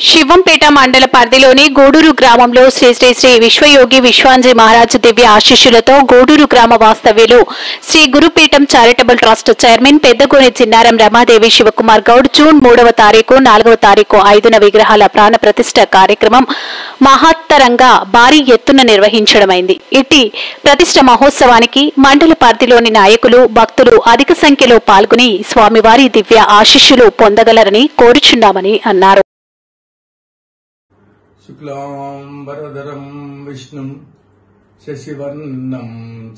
శివంపేట మండల పరిధిలోని గూడూరు గ్రామంలో శ్రీ శ్రీ శ్రీ విశ్వయోగి విశ్వాంజీ మహారాజ్ దివ్య ఆశీస్సులతో గూడూరు గ్రామ వాస్తవ్యులు Shri Gurupeetham charitable trust chairman Peddagoni Chinnaram Ramadevi Shivakumar Goud June 3వ తారీఖు 4వ తారీఖు 5న విగ్రహాల ప్రాణ ప్రతిష్ఠ కార్యక్రమం మహత్తరంగా భారీ ఎత్తున నిర్వహించడమైంది. ఇట్టి ప్రతిష్ఠ మహోత్సవానికి మండల పరిధిలోని నాయకులు భక్తులు అధిక సంఖ్యలో పాల్గొని స్వామివారి దివ్య ఆశీస్సులు పొందగలరని కోరుచున్నామని అన్నారు. శుక్లాంబరధరం విష్ణుం శశివర్ణం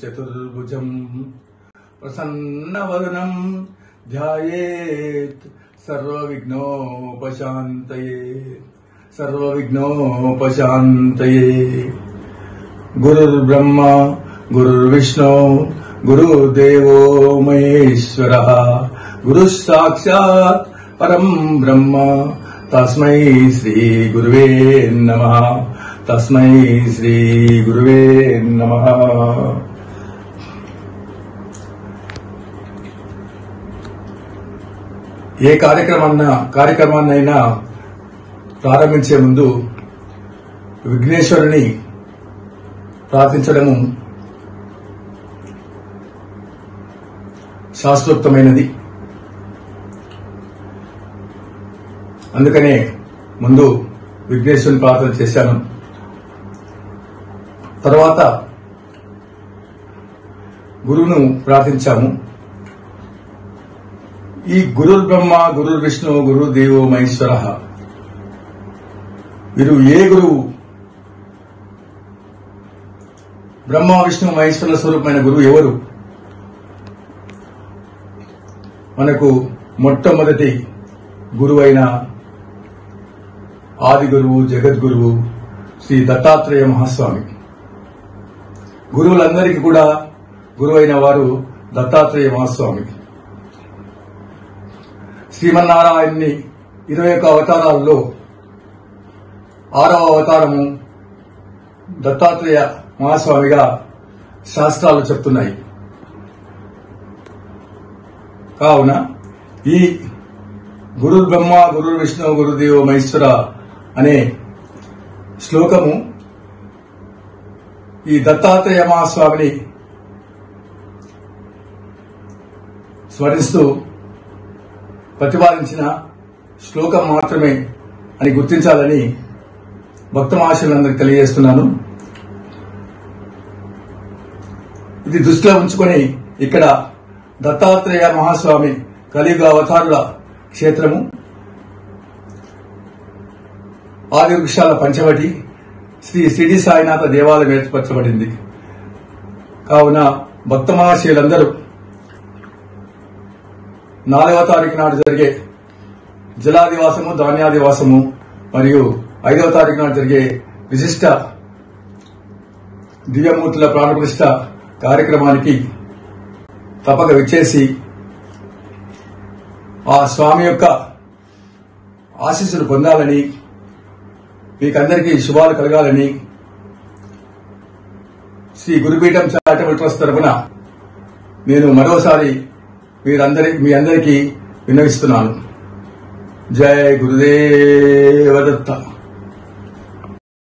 చతుర్భుజం ప్రసన్నవదనం ధ్యాయేత్ సర్వవిఘ్నోపశాంతయే. గురుర్బ్రహ్మ గురుర్విష్ణు గురుదేవో మహేశ్వరః గురుః సాక్షాత్ పరం బ్రహ్మ తస్మై శ్రీ గురువే నమః. తస్మై శ్రీ గురువే నమః. ఏ కార్యక్రమాన్నైనా ప్రారంభించే ముందు విఘ్నేశ్వరుని ప్రార్థించడము శాస్త్రోక్తమైనది. అందుకనే ముందు విఘ్నేశ్వరుని ప్రార్థన చేశాను. తర్వాత గురువును ప్రార్థించాము. ఈ గురుర్ బ్రహ్మ గురుర్ విష్ణు గురుదేవో మహేశ్వరః, వీరు ఏ గురువు? బ్రహ్మ విష్ణు మహేశ్వరుల స్వరూపమైన గురువు ఎవరు? మనకు మొట్టమొదటి గురువైన ఆది గురువు జగద్గురువు శ్రీ దత్తాత్రేయ మహాస్వామి. గురువులందరికీ కూడా గురువైన వారు దత్తాత్రేయ మహాస్వామి. శ్రీమన్నారాయణుని 21 అవతారాల్లో 6వ అవతారము దత్తాత్రేయ మహాస్వామిగా శాస్త్రాలు చెప్తున్నాయి. కావున ఈ గురు బ్రహ్మ గురు విష్ణు గురుదేవో మహేశ్వర అనే శ్లోకము ఈ దత్తాత్రేయ మహాస్వామిని స్మరిస్తూ ప్రతిపాదించిన శ్లోకం మాత్రమే అని గుర్తించాలని భక్త మహాశయులందరికీ తెలియజేస్తున్నాను. ఇది దృష్టిలో ఉంచుకొని ఇక్కడ దత్తాత్రేయ మహాస్వామి కలియుగ అవతారుల క్షేత్రము, ఆది వృక్షాల పంచవటి శ్రీ షిరిడి సాయినాథ దేవాలయం ఏర్పరచబడింది. కావున భక్త మహాశయులందరూ 4వ తారీఖు నాడు జరిగే జలాదివాసము ధాన్యాదివాసము మరియు 5వ తారీఖు నాడు జరిగే విశిష్ట దివ్యమూర్తుల ప్రాణప్రతిష్ఠ కార్యక్రమానికి తప్పక విచ్చేసి ఆ స్వామి యొక్క ఆశీస్సులు పొందాలని, మీకందరికీ శుభాలు కలగాలని శ్రీ గురుపీఠం చారిటబుల్ ట్రస్ట్ తరఫున నేను మరోసారి మీ అందరికీ విన్నవిస్తున్నాను. జై గురుదేవ దత్త.